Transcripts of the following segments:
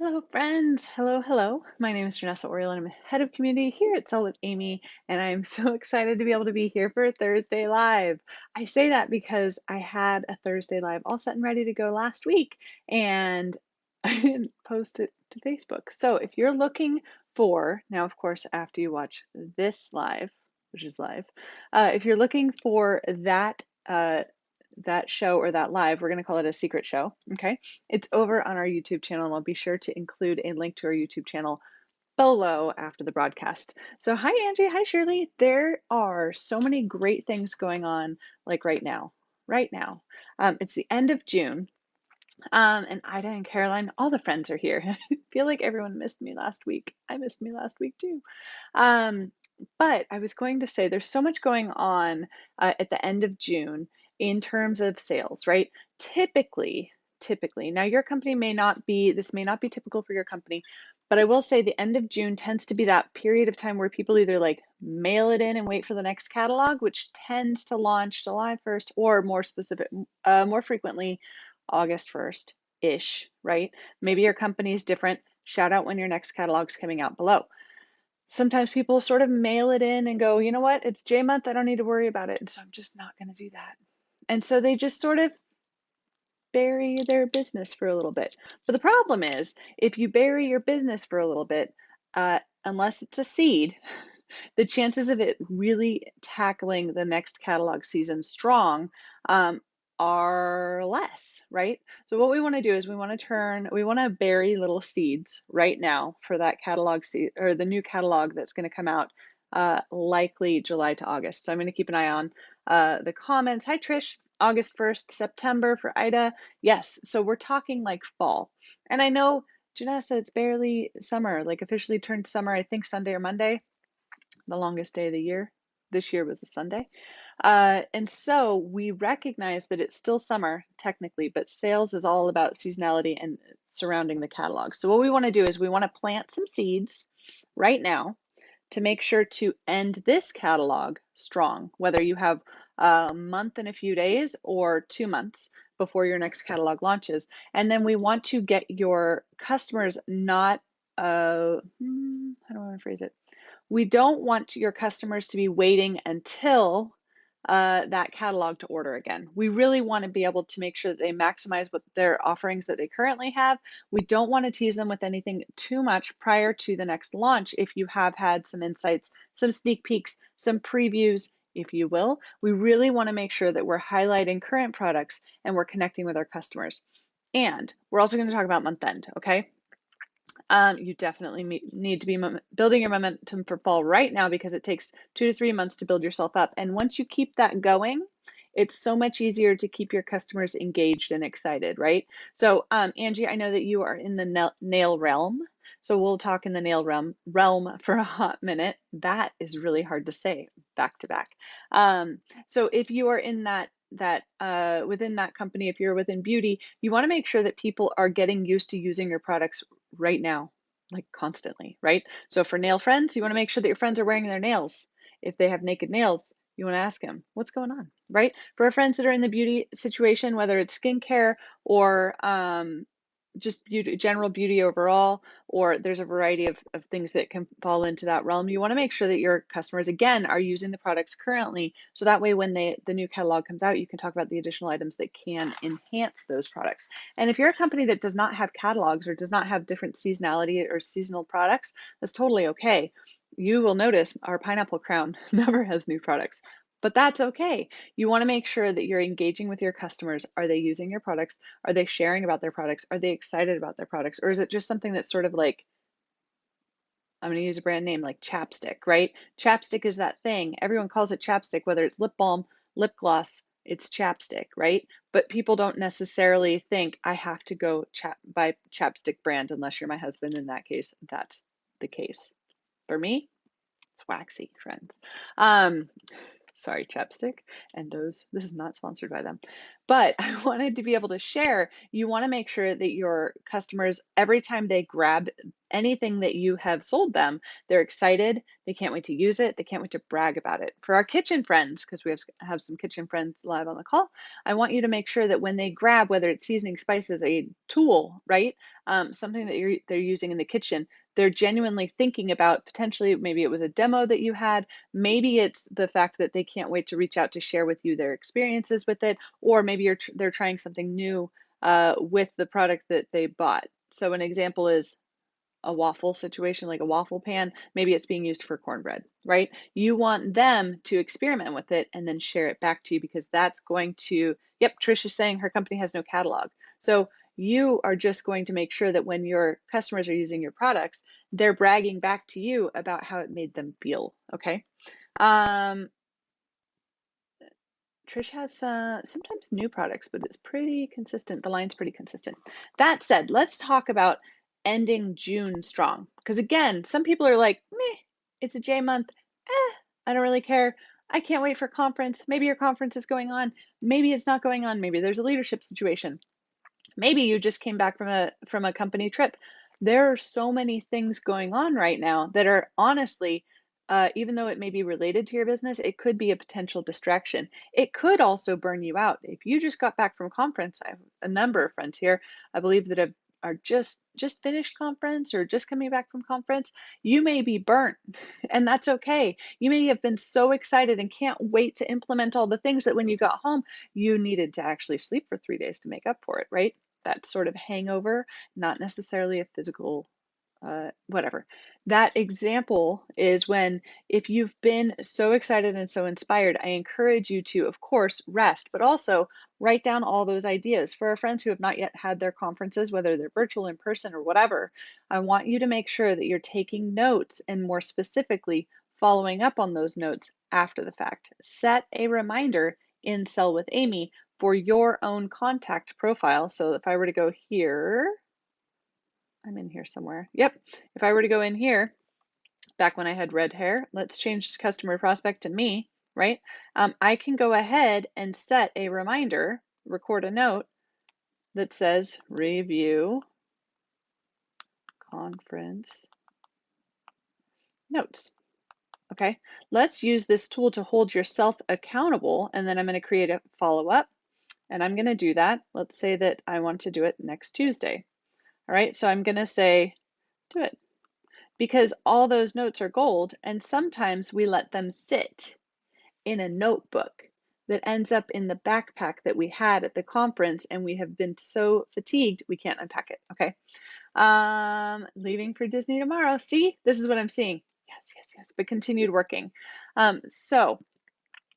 Hello, friends. Hello, hello. My name is Janessa Oriel, and I'm head of community here at Sell with Amy, and I'm so excited to be able to be here for Thursday Live. I say that because I had a Thursday Live all set and ready to go last week, and I didn't post it to Facebook. So if you're looking for, now, of course, after you watch this live, which is live, if you're looking for that show or that live, we're going to call it a secret show, okay? It's over on our YouTube channel, and I'll be sure to include a link to our YouTube channel below after the broadcast. So, hi, Angie. Hi, Shirley. There are so many great things going on, like right now. Right now. It's the end of June, and Ida and Caroline, all the friends are here. I feel like everyone missed me last week. I missed me last week too. Um, but I was going to say there's so much going on at the end of June in terms of sales, right? Typically, now your company may not be, this may not be typical for your company, but I will say the end of June tends to be that period of time where people either like mail it in and wait for the next catalog, which tends to launch July 1st, or more frequently, August 1st-ish, right? Maybe your company is different. Shout out when your next catalog's coming out below. Sometimes people sort of mail it in and go, you know what, it's J month, I don't need to worry about it. And so I'm just not going to do that. And so they just sort of bury their business for a little bit. But the problem is, if you bury your business for a little bit, unless it's a seed, the chances of it really tackling the next catalog season strong are less, right? So what we want to do is we want to bury little seeds right now for that catalog seed or the new catalog that's going to come out likely July to August. So I'm going to keep an eye on the comments. Hi, Trish. August 1st, September for Ida. Yes, so we're talking like fall. And I know Janessa, it's barely summer, like officially turned summer, I think Sunday or Monday, the longest day of the year. This year was a Sunday. And so we recognize that it's still summer technically, but sales is all about seasonality and surrounding the catalog. So what we want to do is we want to plant some seeds right now to make sure to end this catalog strong, whether you have a month and a few days or 2 months before your next catalog launches. And then we want to get your customers not, how do I want to phrase it? We don't want your customers to be waiting until that catalog to order again. We really want to be able to make sure that they maximize what their offerings that they currently have. We don't want to tease them with anything too much prior to the next launch. If you have had some insights, some sneak peeks, some previews, if you will, we really want to make sure that we're highlighting current products and we're connecting with our customers. And we're also going to talk about month end, okay? You definitely need to be building your momentum for fall right now because it takes 2 to 3 months to build yourself up. And once you keep that going, it's so much easier to keep your customers engaged and excited, right? So, Angie, I know that you are in the nail realm. So we'll talk in the nail realm for a hot minute. That is really hard to say back to back. So if you are in that within that company, if you're within beauty, you want to make sure that people are getting used to using your products right now, like constantly, right? So for nail friends, you want to make sure that your friends are wearing their nails. If they have naked nails, you want to ask them, what's going on, right? For our friends that are in the beauty situation, whether it's skincare or just beauty, general beauty overall, or there's a variety of things that can fall into that realm. You want to make sure that your customers, again, are using the products currently. So that way, when the new catalog comes out, you can talk about the additional items that can enhance those products. And if you're a company that does not have catalogs or does not have different seasonality or seasonal products, that's totally okay. You will notice our pineapple crown never has new products. But that's okay. You want to make sure that you're engaging with your customers. Are they using your products? Are they sharing about their products? Are they excited about their products? Or is it just something that's sort of like, I'm going to use a brand name like chapstick, right? Chapstick is that thing. Everyone calls it chapstick, whether it's lip balm, lip gloss, it's chapstick, right? But people don't necessarily think I have to go buy chapstick brand unless you're my husband. In that case, that's the case. For me, it's waxy, friends. Sorry, chapstick. And this is not sponsored by them. But I wanted to be able to share, you want to make sure that your customers, every time they grab anything that you have sold them, they're excited. They can't wait to use it. They can't wait to brag about it. For our kitchen friends, because we have some kitchen friends live on the call, I want you to make sure that when they grab, whether it's seasoning spices, a tool, right? Something that they're using in the kitchen, they're genuinely thinking about potentially, maybe it was a demo that you had, maybe it's the fact that they can't wait to reach out to share with you their experiences with it, or maybe they're trying something new with the product that they bought. So an example is a waffle situation, like a waffle pan. Maybe it's being used for cornbread, right? You want them to experiment with it and then share it back to you, because that's going to, yep, Trish is saying her company has no catalog. So you are just going to make sure that when your customers are using your products, they're bragging back to you about how it made them feel, okay? Um, Trish has sometimes new products, but it's pretty consistent. The line's pretty consistent. That said, let's talk about ending June strong. Because again, some people are like, meh, it's a J month. I don't really care. I can't wait for conference. Maybe your conference is going on. Maybe it's not going on. Maybe there's a leadership situation. Maybe you just came back from a company trip. There are so many things going on right now that are honestly, even though it may be related to your business, it could be a potential distraction. It could also burn you out. If you just got back from conference, I have a number of friends here, I believe, that are just finished conference or just coming back from conference. You may be burnt, and that's okay. You may have been so excited and can't wait to implement all the things that when you got home, you needed to actually sleep for 3 days to make up for it, right? That sort of hangover, not necessarily a physical whatever. That example is when, if you've been so excited and so inspired, I encourage you to, of course, rest, but also write down all those ideas. For our friends who have not yet had their conferences, whether they're virtual, in person, or whatever, I want you to make sure that you're taking notes, and more specifically, following up on those notes after the fact. Set a reminder in Sell with Amy for your own contact profile. So if I were to go here, I'm in here somewhere. Yep. If I were to go in here, back when I had red hair, let's change customer prospect to me, right? I can go ahead and set a reminder, record a note that says review conference notes. Okay. Let's use this tool to hold yourself accountable. And then I'm going to create a follow up, and I'm going to do that. Let's say that I want to do it next Tuesday. All right. So I'm going to say, do it, because all those notes are gold, and sometimes we let them sit in a notebook that ends up in the backpack that we had at the conference, and we have been so fatigued we can't unpack it. Okay. Leaving for Disney tomorrow. See, this is what I'm seeing. Yes, yes, yes, but continued working. So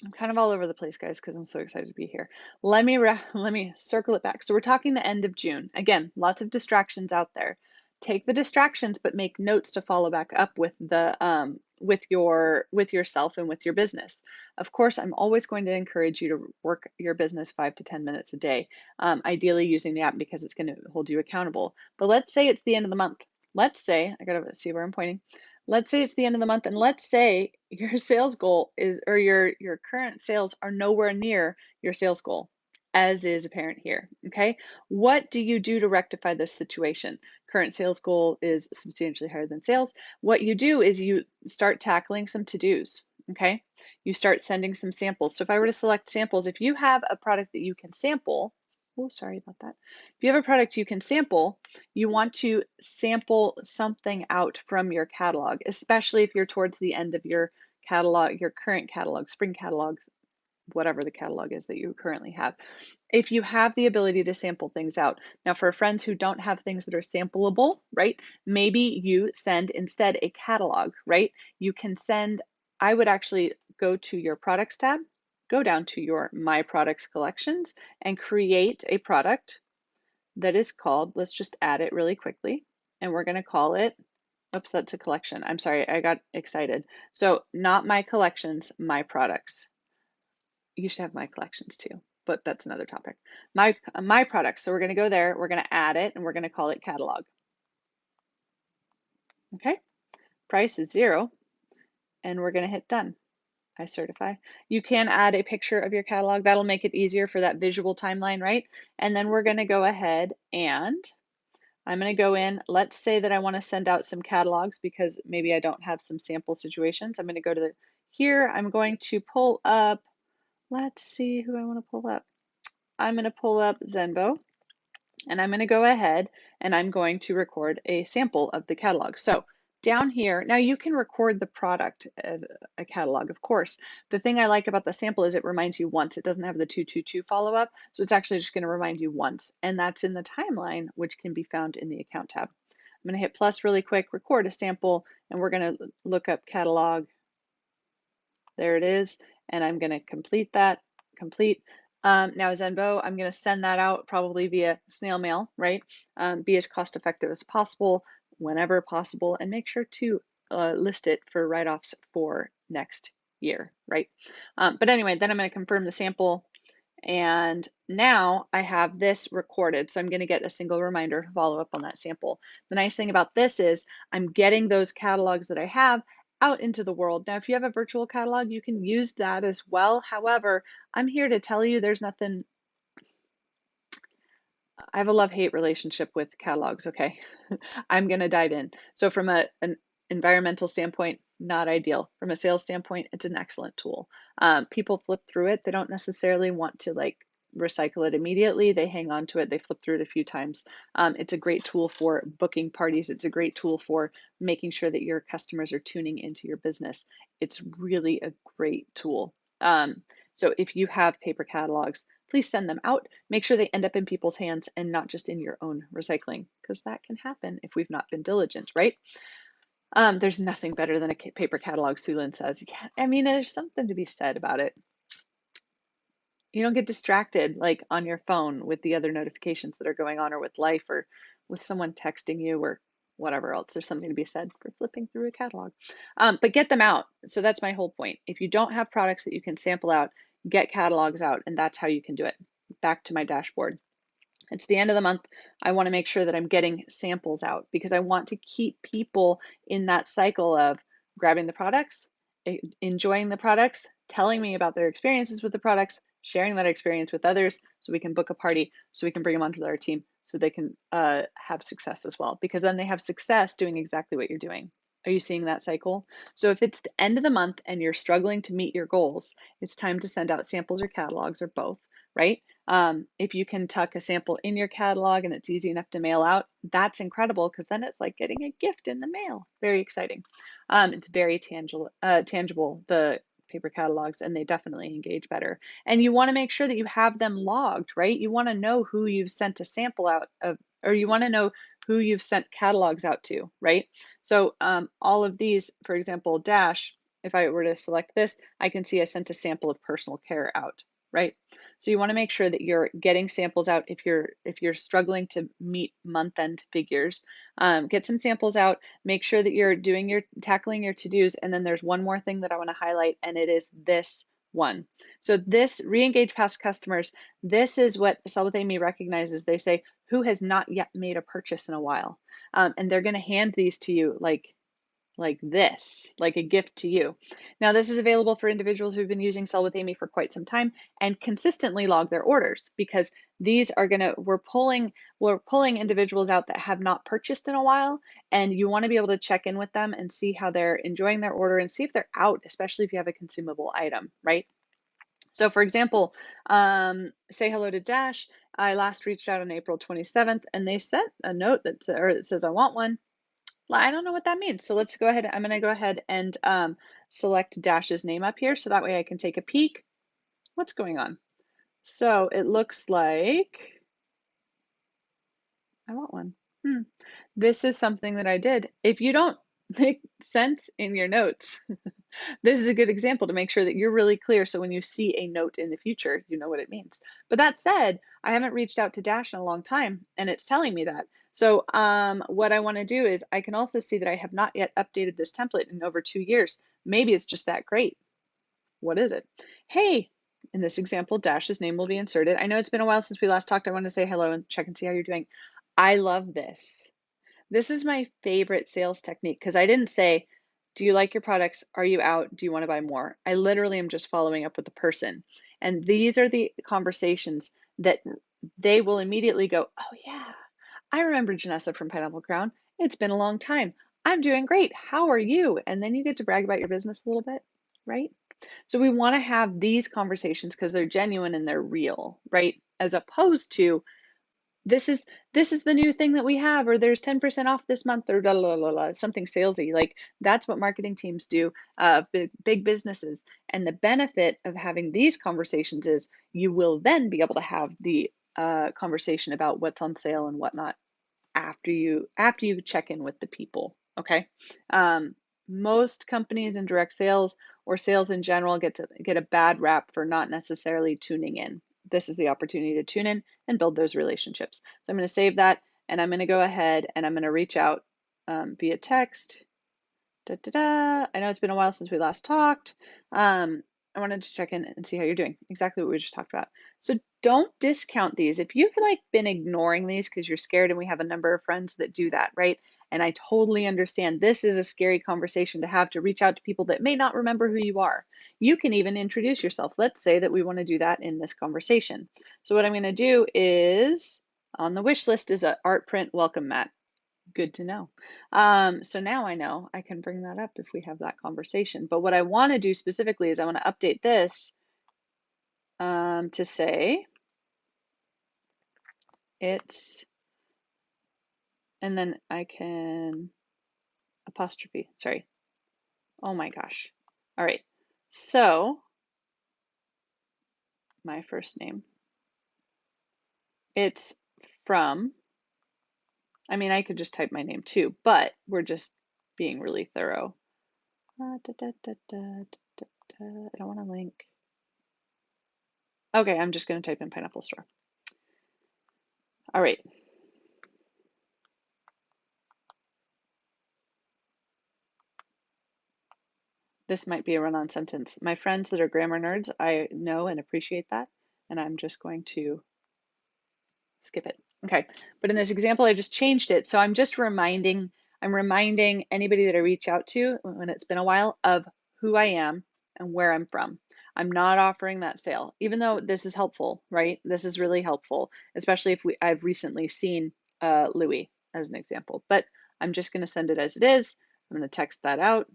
I'm kind of all over the place, guys, because I'm so excited to be here. Let me circle it back. So we're talking the end of June. Again, lots of distractions out there. Take the distractions, but make notes to follow back up with the with yourself and with your business. Of course, I'm always going to encourage you to work your business 5 to 10 minutes a day, ideally using the app, because it's going to hold you accountable. But let's say it's the end of the month. Let's say, I gotta see where I'm pointing. Let's say it's the end of the month, and let's say your sales goal is, or your current sales are nowhere near your sales goal, as is apparent here. Okay. What do you do to rectify this situation? Current sales goal is substantially higher than sales. What you do is you start tackling some to-dos. Okay. You start sending some samples. So if I were to select samples, if you have a product that you can sample, oh, sorry about that. If you have a product you can sample, you want to sample something out from your catalog, especially if you're towards the end of your catalog, your current catalog, spring catalogs, whatever the catalog is that you currently have. If you have the ability to sample things out. Now, for friends who don't have things that are sampleable, right? Maybe you send instead a catalog, right? You can send, I would actually go to your products tab, go down to your My Products collections, and create a product that is called, let's just add it really quickly, and we're going to call it, oops, that's a collection. I'm sorry, I got excited. So not My Collections, My Products. You should have My Collections too, but that's another topic. My Products. So we're going to go there, we're going to add it, and we're going to call it Catalog. Okay, price is 0, and we're going to hit done. I certify. You can add a picture of your catalog. That'll make it easier for that visual timeline, right? And then we're going to go ahead and I'm going to go in. Let's say that I want to send out some catalogs because maybe I don't have some sample situations. I'm going to go to here. I'm going to pull up, let's see who I want to pull up. I'm going to pull up Zenvo. And I'm going to go ahead and I'm going to record a sample of the catalog. So down here, now you can record the product of a catalog, of course. The thing I like about the sample is it reminds you once. It doesn't have the 222 follow-up, so it's actually just going to remind you once. And that's in the timeline, which can be found in the account tab. I'm going to hit plus really quick, record a sample, and we're going to look up catalog. There it is. And I'm going to complete that, complete. Now Zenvo, I'm going to send that out probably via snail mail, right? Be as cost effective as possible, whenever possible, and make sure to list it for write-offs for next year, right? But anyway, then I'm going to confirm the sample. And now I have this recorded. So I'm going to get a single reminder to follow up on that sample. The nice thing about this is I'm getting those catalogs that I have out into the world. Now, if you have a virtual catalog, you can use that as well. However, I'm here to tell you there's nothing, I have a love-hate relationship with catalogs, okay? I'm going to dive in. So from an environmental standpoint, not ideal. From a sales standpoint, it's an excellent tool. People flip through it. They don't necessarily want to like recycle it immediately. They hang on to it. They flip through it a few times. It's a great tool for booking parties. It's a great tool for making sure that your customers are tuning into your business. It's really a great tool. So if you have paper catalogs, please send them out. Make sure they end up in people's hands and not just in your own recycling, because that can happen if we've not been diligent, right? There's nothing better than a paper catalog, Sulin says. Yeah, I mean, there's something to be said about it. You don't get distracted like on your phone with the other notifications that are going on, or with life, or with someone texting you, or whatever else. There's something to be said for flipping through a catalog. But get them out. So that's my whole point. If you don't have products that you can sample out, get catalogs out, and that's how you can do it. Back to my dashboard. It's the end of the month. I want to make sure that I'm getting samples out because I want to keep people in that cycle of grabbing the products, enjoying the products, telling me about their experiences with the products, sharing that experience with others so we can book a party, so we can bring them onto our team so they can have success as well, because then they have success doing exactly what you're doing. Are you seeing that cycle? So if it's the end of the month and you're struggling to meet your goals, it's time to send out samples or catalogs or both, right? If you can tuck a sample in your catalog and it's easy enough to mail out, that's incredible, because then it's like getting a gift in the mail. Very exciting. It's very tangible, the paper catalogs, and they definitely engage better. And you want to make sure that you have them logged, right? You want to know who you've sent a sample out of, or you want to know who you've sent catalogs out to, right? So all of these, for example, Dash, if I were to select this, I can see I sent a sample of personal care out, right? So you want to make sure that you're getting samples out if you're struggling to meet month-end figures. Get some samples out. Make sure that you're tackling your to-dos. And then there's one more thing that I want to highlight, and it is this one. So this re-engage past customers. This is what Sell with Amy recognizes. They say, who has not yet made a purchase in a while, and they're going to hand these to you like this, like a gift to you. Now, this is available for individuals who've been using Sell with Amy for quite some time and consistently log their orders, because these are we're pulling individuals out that have not purchased in a while, and you want to be able to check in with them and see how they're enjoying their order and see if they're out, especially if you have a consumable item, right? So for example, say hello to Dash. I last reached out on April 27th, and they sent a note that says, I want one. I don't know what that means. So let's go ahead. I'm going to go ahead and select Dash's name up here, so that way I can take a peek. What's going on? So it looks like I want one. This is something that I did. If you don't make sense in your notes, this is a good example to make sure that you're really clear. So when you see a note in the future, you know what it means. But that said, I haven't reached out to Dash in a long time, and it's telling me that. So what I want to do is I can also see that I have not yet updated this template in over 2 years. Maybe it's just that great. What is it? Hey, in this example, Dash's name will be inserted. I know it's been a while since we last talked. I want to say hello and check and see how you're doing. I love this. This is my favorite sales technique, because I didn't say, Do you like your products? Are you out? Do you want to buy more? I literally am just following up with the person. And these are the conversations that they will immediately go, oh, yeah, I remember Janessa from Pineapple Crown. It's been a long time. I'm doing great. How are you? And then you get to brag about your business a little bit, right? So we want to have these conversations because they're genuine and they're real, right? As opposed to, this is this is the new thing that we have, or there's 10% off this month, or something salesy. Like, that's what marketing teams do, big businesses. And the benefit of having these conversations is you will then be able to have the conversation about what's on sale and whatnot after you check in with the people. Okay. um, Most companies in direct sales or sales in general get a bad rap for not necessarily tuning in. This is the opportunity to tune in and build those relationships. So I'm going to save that, and I'm going to go ahead and I'm going to reach out via text. Da, da, da. I know it's been a while since we last talked. I wanted to check in and see how you're doing. Exactly what we just talked about. So don't discount these. If you've like been ignoring these because you're scared, and we have a number of friends that do that, right? And I totally understand this is a scary conversation to have, to reach out to people that may not remember who you are. You can even introduce yourself. Let's say that we want to do that in this conversation. So what I'm going to do is, on the wish list is an art print welcome mat. Good to know. So now I know I can bring that up if we have that conversation. But what I want to do specifically is I want to update this to say it's, and then I can apostrophe, sorry. Oh my gosh. All right. So my first name, it's from, I mean, I could just type my name too, but we're just being really thorough. I don't want to link. Okay, I'm just going to type in pineapple store. All right. This might be a run-on sentence. My friends that are grammar nerds, I know and appreciate that, and I'm just going to skip it. Okay, but in this example, I just changed it. So I'm reminding anybody that I reach out to when it's been a while of who I am and where I'm from. I'm not offering that sale, even though this is helpful, right? This is really helpful, especially if I've recently seen Louis as an example, but I'm just going to send it as it is. I'm going to text that out.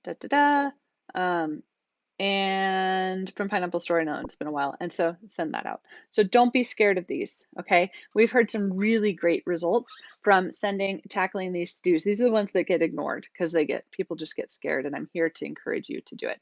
Da, da, da. And from Pineapple Store, I know it's been a while, and so send that out. So don't be scared of these, okay? We've heard some really great results from tackling these to-dos. These are the ones that get ignored because people just get scared, and I'm here to encourage you to do it.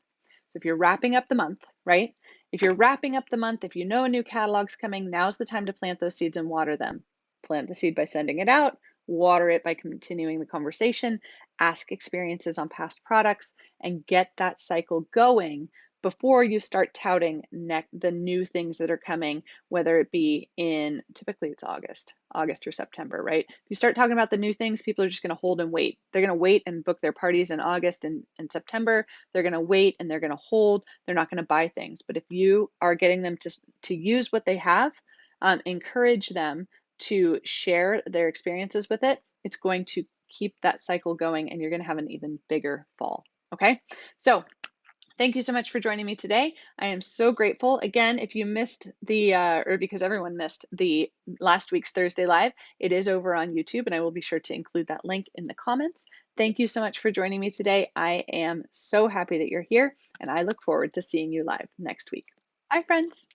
So if you're wrapping up the month, right? If you're wrapping up the month, if you know a new catalog's coming, now's the time to plant those seeds and water them. Plant the seed by sending it out, water it by continuing the conversation, ask experiences on past products, and get that cycle going before you start touting the new things that are coming, whether it be in, typically it's August or September, right? If you start talking about the new things, people are just going to hold and wait. They're going to wait and book their parties in August and September. They're going to wait and they're going to hold. They're not going to buy things. But if you are getting them to use what they have, encourage them to share their experiences with it, it's going to keep that cycle going, and you're going to have an even bigger fall. Okay, so thank you so much for joining me today. I am so grateful. Again, if you missed or because everyone missed the last week's Thursday Live, it is over on YouTube, and I will be sure to include that link in the comments. Thank you so much for joining me today. I am so happy that you're here, and I look forward to seeing you live next week. Bye, friends.